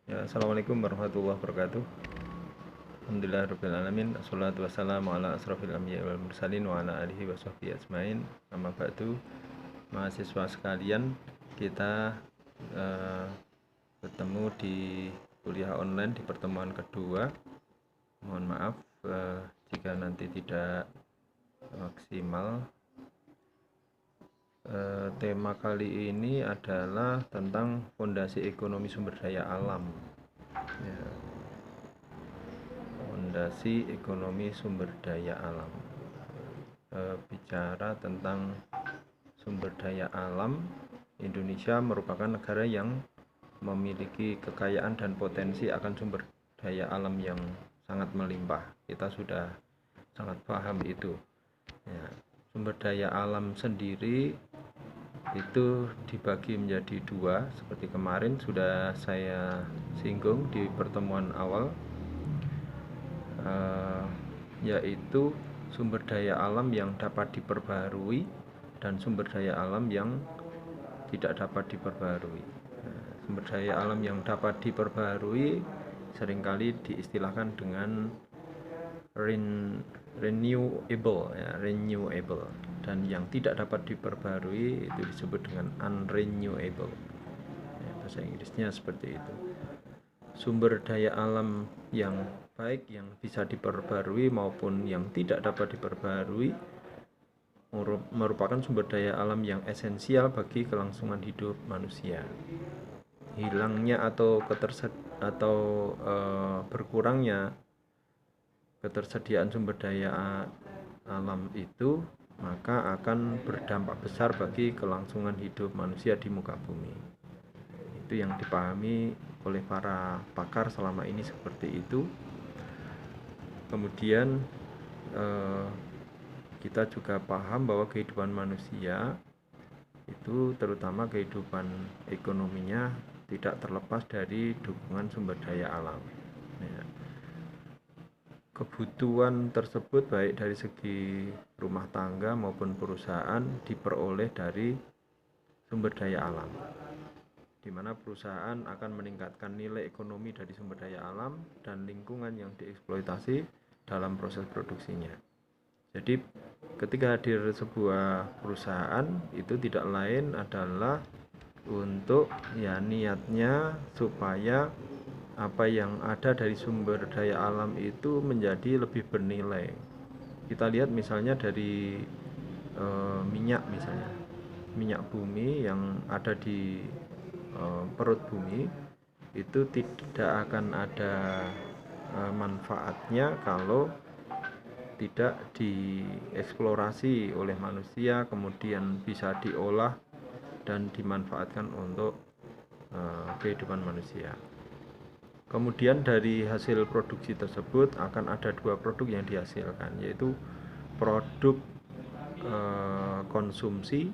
Ya, assalamualaikum warahmatullahi wabarakatuh. Alhamdulillahirrabbilalamin. Assalatu wassalamu ala asrafil anbiya wal mursalin wa ala alihi wa sahbihi ajmain. Amma ba'du. Mahasiswa sekalian, kita bertemu di kuliah online di pertemuan kedua. Mohon maaf jika nanti tidak maksimal. Tema kali ini adalah tentang fondasi ekonomi sumber daya alam. Ya, fondasi ekonomi sumber daya alam. Bicara tentang sumber daya alam, Indonesia merupakan negara yang memiliki kekayaan dan potensi akan sumber daya alam yang sangat melimpah. Kita sudah sangat paham itu. Ya, sumber daya alam sendiri itu dibagi menjadi dua, seperti kemarin sudah saya singgung di pertemuan awal, yaitu sumber daya alam yang dapat diperbaharui dan sumber daya alam yang tidak dapat diperbaharui. Sumber daya alam yang dapat diperbaharui seringkali diistilahkan dengan renewable, dan yang tidak dapat diperbaharui itu disebut dengan unrenewable. Bahasa Inggrisnya seperti itu. Sumber daya alam yang baik yang bisa diperbarui maupun yang tidak dapat diperbarui merupakan sumber daya alam yang esensial bagi kelangsungan hidup manusia. Hilangnya atau berkurangnya ketersediaan sumber daya alam itu maka akan berdampak besar bagi kelangsungan hidup manusia di muka bumi. Itu yang dipahami oleh para pakar selama ini seperti itu. Kemudian kita juga paham bahwa kehidupan manusia itu, terutama kehidupan ekonominya, tidak terlepas dari dukungan sumber daya alam. Ya. Kebutuhan tersebut baik dari segi rumah tangga maupun perusahaan diperoleh dari sumber daya alam, di mana perusahaan akan meningkatkan nilai ekonomi dari sumber daya alam dan lingkungan yang dieksploitasi dalam proses produksinya. Jadi ketika hadir sebuah perusahaan itu tidak lain adalah untuk niatnya supaya apa yang ada dari sumber daya alam itu menjadi lebih bernilai. Kita lihat misalnya dari minyak, misalnya minyak bumi yang ada di perut bumi itu tidak akan ada manfaatnya kalau tidak dieksplorasi oleh manusia, kemudian bisa diolah dan dimanfaatkan untuk kehidupan manusia. Kemudian dari hasil produksi tersebut akan ada dua produk yang dihasilkan, yaitu produk konsumsi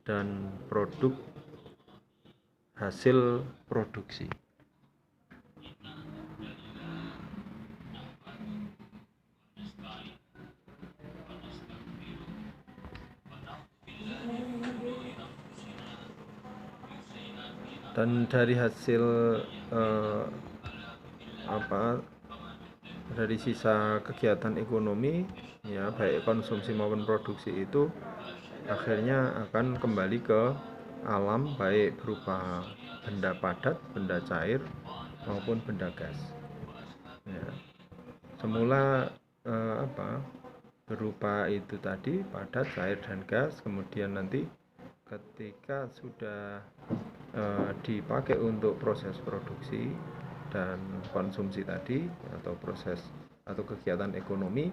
dan produk hasil produksi. Dan dari hasil dari sisa kegiatan ekonomi, ya baik konsumsi maupun produksi, itu akhirnya akan kembali ke alam, baik berupa benda padat, benda cair maupun benda gas. Ya. Semula berupa itu tadi, padat, cair dan gas, kemudian nanti ketika sudah dipakai untuk proses produksi dan konsumsi tadi, atau proses atau kegiatan ekonomi,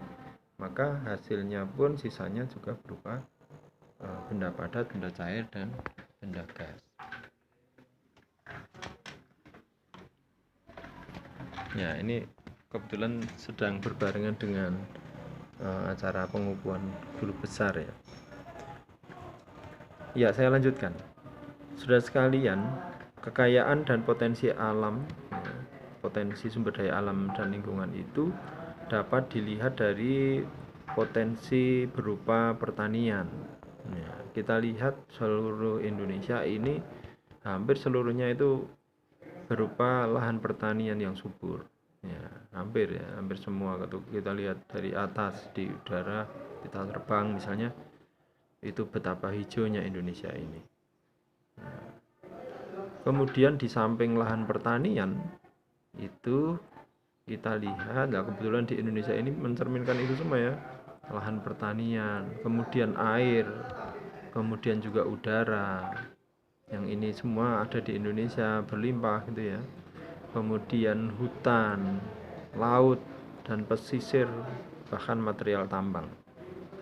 maka hasilnya pun sisanya juga berupa benda padat, benda cair dan benda gas. Ya, ini kebetulan sedang berbarengan dengan acara pengukuhan guru besar ya. Ya, saya lanjutkan. Saudara sekalian, kekayaan dan potensi alam, potensi sumber daya alam dan lingkungan itu dapat dilihat dari potensi berupa pertanian. Ya, kita lihat seluruh Indonesia ini hampir seluruhnya itu berupa lahan pertanian yang subur. Ya, hampir semua. Kalau kita lihat dari atas di udara, kita terbang misalnya, itu betapa hijaunya Indonesia ini. Kemudian di samping lahan pertanian itu kita lihat, nah kebetulan di Indonesia ini mencerminkan itu semua ya, lahan pertanian, kemudian air, kemudian juga udara, yang ini semua ada di Indonesia berlimpah gitu ya. Kemudian hutan, laut, dan pesisir, bahkan material tambang.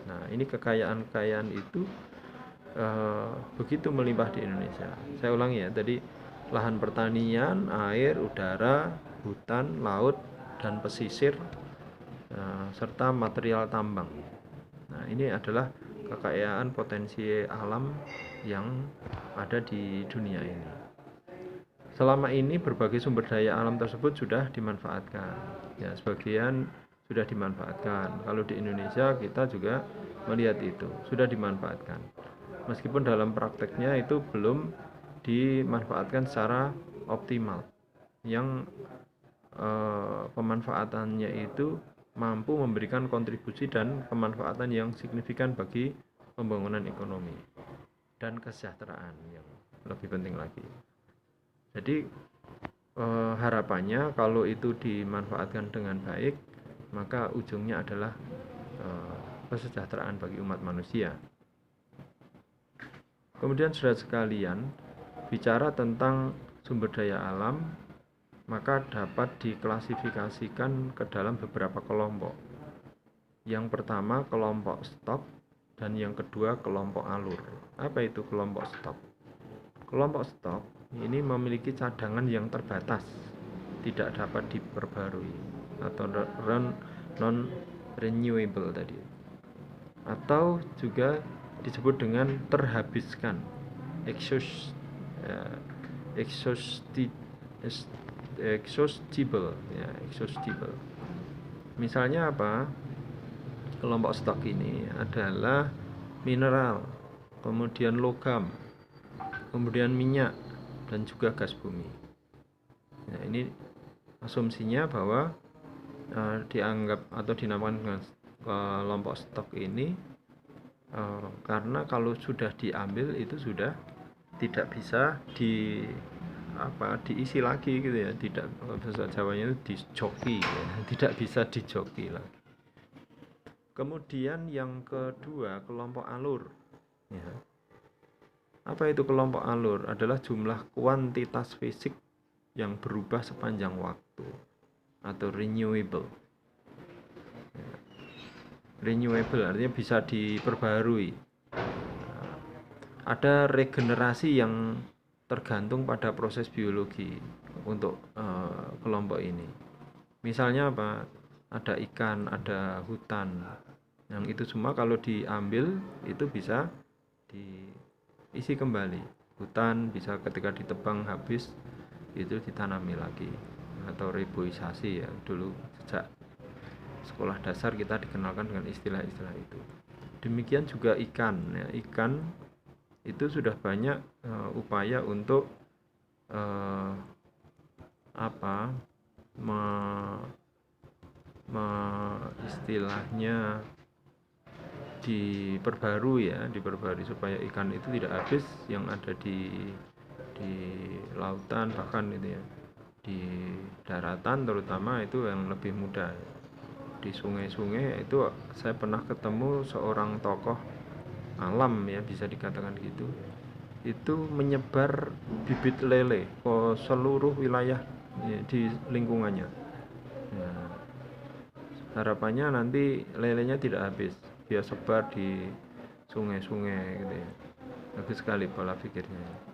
Nah, ini kekayaan-kekayaan itu begitu melimpah di Indonesia. Saya ulangi ya, tadi lahan pertanian, air, udara, hutan, laut, dan pesisir, serta material tambang. Nah, ini adalah kekayaan potensi alam yang ada di dunia ini. Selama ini berbagai sumber daya alam tersebut sudah dimanfaatkan. Ya, sebagian sudah dimanfaatkan. Kalau di Indonesia kita juga melihat itu, sudah dimanfaatkan. Meskipun dalam prakteknya itu belum dimanfaatkan secara optimal. Yang pemanfaatannya itu mampu memberikan kontribusi dan pemanfaatan yang signifikan bagi pembangunan ekonomi dan kesejahteraan yang lebih penting lagi. Jadi harapannya kalau itu dimanfaatkan dengan baik, maka ujungnya adalah kesejahteraan bagi umat manusia. Kemudian saudara sekalian, bicara tentang sumber daya alam, maka dapat diklasifikasikan ke dalam beberapa kelompok. Yang pertama kelompok stok, dan yang kedua kelompok alur. Apa itu kelompok stok? Kelompok stok ini memiliki cadangan yang terbatas, tidak dapat diperbarui, atau non-renewable tadi, atau juga disebut dengan terhabiskan, exhaustible. Misalnya apa? Kelompok stok ini adalah mineral, kemudian logam, kemudian minyak, dan juga gas bumi. Nah, ini asumsinya bahwa dianggap atau dinamakan dengan kelompok stok ini karena kalau sudah diambil itu sudah tidak bisa diisi lagi gitu ya, tidak, bahasa Jawanya itu dijoki ya, tidak bisa dijoki lagi. Kemudian yang kedua kelompok alur ya. Apa itu kelompok alur? Adalah jumlah kuantitas fisik yang berubah sepanjang waktu atau renewable. Renewable artinya bisa diperbarui. Ada regenerasi yang tergantung pada proses biologi untuk kelompok ini. Misalnya apa? Ada ikan, ada hutan. Yang itu semua kalau diambil itu bisa diisi kembali. Hutan bisa ketika ditebang habis itu ditanami lagi, atau reboisasi ya, dulu sejak sekolah dasar kita dikenalkan dengan istilah-istilah itu. Demikian juga ikan ya, ikan itu sudah banyak upaya untuk istilahnya diperbarui supaya ikan itu tidak habis yang ada di lautan, bahkan itu ya di daratan terutama itu yang lebih mudah. Di sungai-sungai itu saya pernah ketemu seorang tokoh alam ya, bisa dikatakan gitu, itu menyebar bibit lele ke seluruh wilayah ya, di lingkungannya. Nah, harapannya nanti lelenya tidak habis, dia sebar di sungai-sungai gitu ya. Bagus sekali pola pikirnya.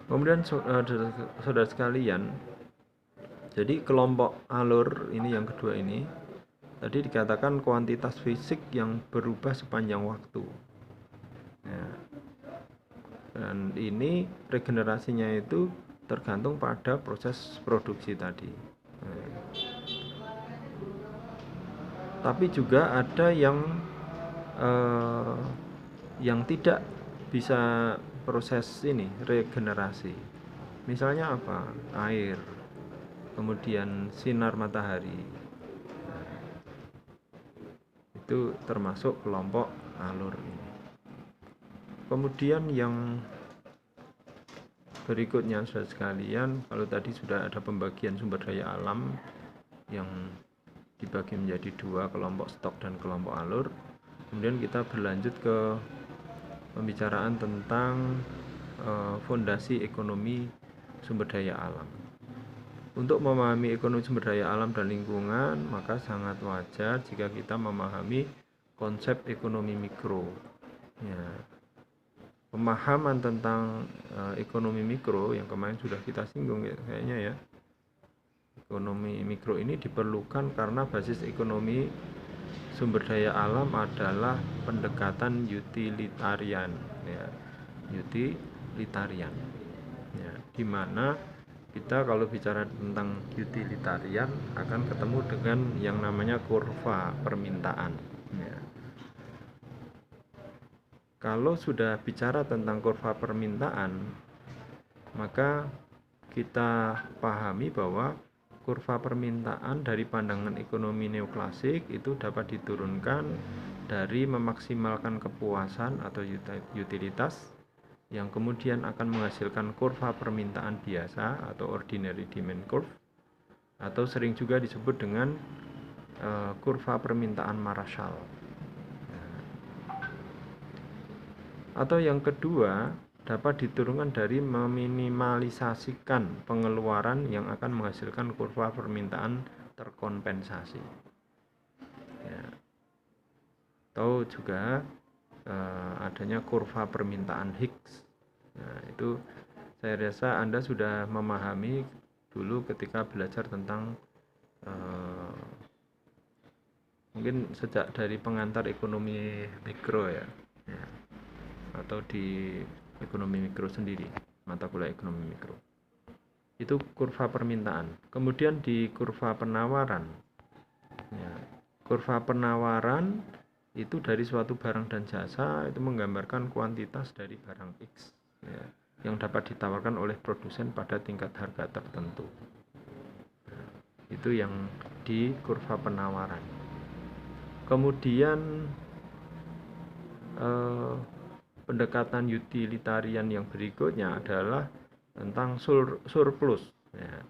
Kemudian saudara sekalian, jadi kelompok alur ini yang kedua ini tadi dikatakan kuantitas fisik yang berubah sepanjang waktu ya. Dan ini regenerasinya itu tergantung pada proses produksi tadi tapi juga ada yang tidak bisa proses ini regenerasi. Misalnya apa? Air, kemudian sinar matahari. Itu termasuk kelompok alur ini. Kemudian yang berikutnya saudara sekalian, kalau tadi sudah ada pembagian sumber daya alam yang dibagi menjadi dua, kelompok stok dan kelompok alur. Kemudian kita berlanjut ke pembicaraan tentang fondasi ekonomi sumber daya alam. Untuk memahami ekonomi sumber daya alam dan lingkungan, maka sangat wajar jika kita memahami konsep ekonomi mikro. Ya, pemahaman tentang ekonomi mikro yang kemarin sudah kita singgung ya, kayaknya ya. Ekonomi mikro ini diperlukan karena basis ekonomi sumber daya alam adalah pendekatan utilitarian, ya, utilitarian, ya, dimana kita kalau bicara tentang utilitarian akan ketemu dengan yang namanya kurva permintaan, ya. Kalau sudah bicara tentang kurva permintaan, maka kita pahami bahwa kurva permintaan dari pandangan ekonomi neoklasik itu dapat diturunkan dari memaksimalkan kepuasan atau utilitas yang kemudian akan menghasilkan kurva permintaan biasa atau ordinary demand curve, atau sering juga disebut dengan kurva permintaan Marshall. Atau yang kedua, dapat diturunkan dari meminimalisasikan pengeluaran yang akan menghasilkan kurva permintaan terkompensasi, ya. Atau juga adanya kurva permintaan Hicks. Nah, itu saya rasa Anda sudah memahami dulu ketika belajar tentang mungkin sejak dari pengantar ekonomi mikro ya, atau di ekonomi mikro sendiri, mata kuliah ekonomi mikro. Itu kurva permintaan. Kemudian di kurva penawaran, ya, kurva penawaran itu dari suatu barang dan jasa itu menggambarkan kuantitas dari barang X, ya, yang dapat ditawarkan oleh produsen pada tingkat harga tertentu. Nah, itu yang di kurva penawaran. Kemudian pendekatan utilitarian yang berikutnya adalah tentang surplus, ya.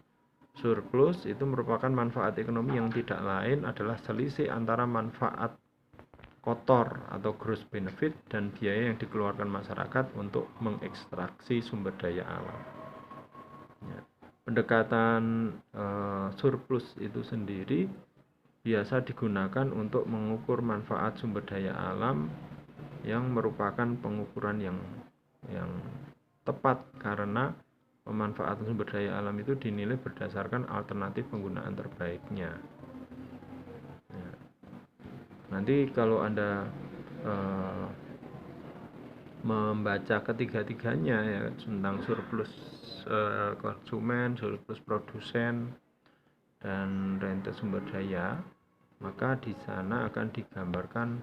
Surplus itu merupakan manfaat ekonomi yang tidak lain adalah selisih antara manfaat kotor atau gross benefit dan biaya yang dikeluarkan masyarakat untuk mengekstraksi sumber daya alam, ya. Pendekatan surplus itu sendiri biasa digunakan untuk mengukur manfaat sumber daya alam yang merupakan pengukuran yang tepat karena pemanfaatan sumber daya alam itu dinilai berdasarkan alternatif penggunaan terbaiknya. Ya. Nanti kalau Anda membaca ketiga-tiganya ya, tentang surplus konsumen, surplus produsen, dan rente sumber daya, maka di sana akan digambarkan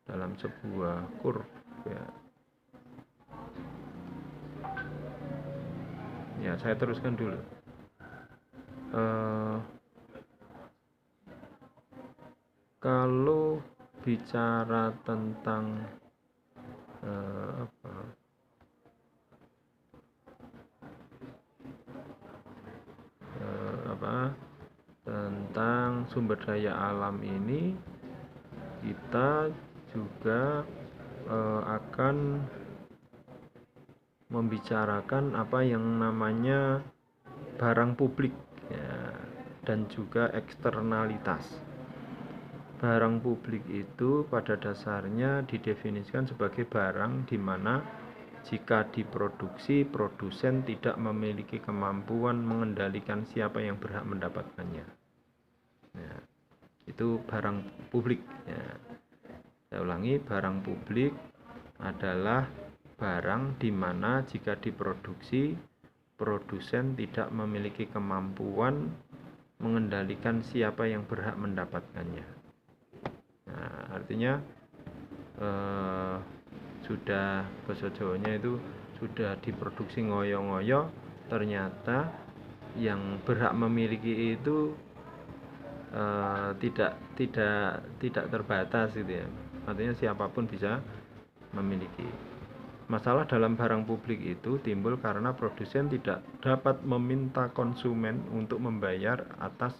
dalam sebuah curve, ya. Ya, saya teruskan dulu. Kalau bicara tentang tentang sumber daya alam ini, kita juga akan membicarakan apa yang namanya barang publik, ya, dan juga eksternalitas. Barang publik itu pada dasarnya didefinisikan sebagai barang di mana jika diproduksi, produsen tidak memiliki kemampuan mengendalikan siapa yang berhak mendapatkannya. Ya, itu barang publik, ya. Saya ulangi, barang publik adalah barang di mana jika diproduksi, produsen tidak memiliki kemampuan mengendalikan siapa yang berhak mendapatkannya. Nah, artinya sudah bahasa Jawanya itu sudah diproduksi ngoyo-ngoyo, ternyata yang berhak memiliki itu tidak terbatas gitu ya. Artinya siapapun bisa memiliki. Masalah dalam barang publik itu timbul karena produsen tidak dapat meminta konsumen untuk membayar atas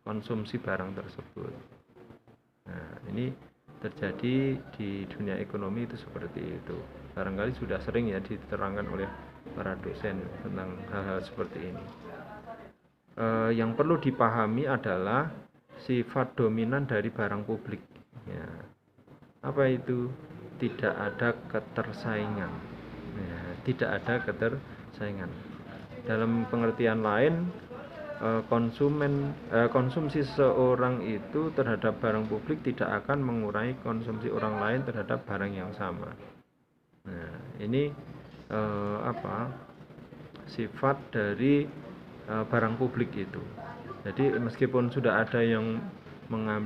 konsumsi barang tersebut. Nah, ini terjadi di dunia ekonomi itu seperti itu. Barangkali sudah sering ya diterangkan oleh para dosen tentang hal-hal seperti ini. Yang perlu dipahami adalah sifat dominan dari barang publik. Ya. Apa itu? Tidak ada ketersaingan. Ya, tidak ada ketersaingan. Dalam pengertian lain, konsumsi seseorang itu terhadap barang publik tidak akan mengurangi konsumsi orang lain terhadap barang yang sama. Nah, ini sifat dari barang publik itu. Jadi meskipun sudah ada yang mengambil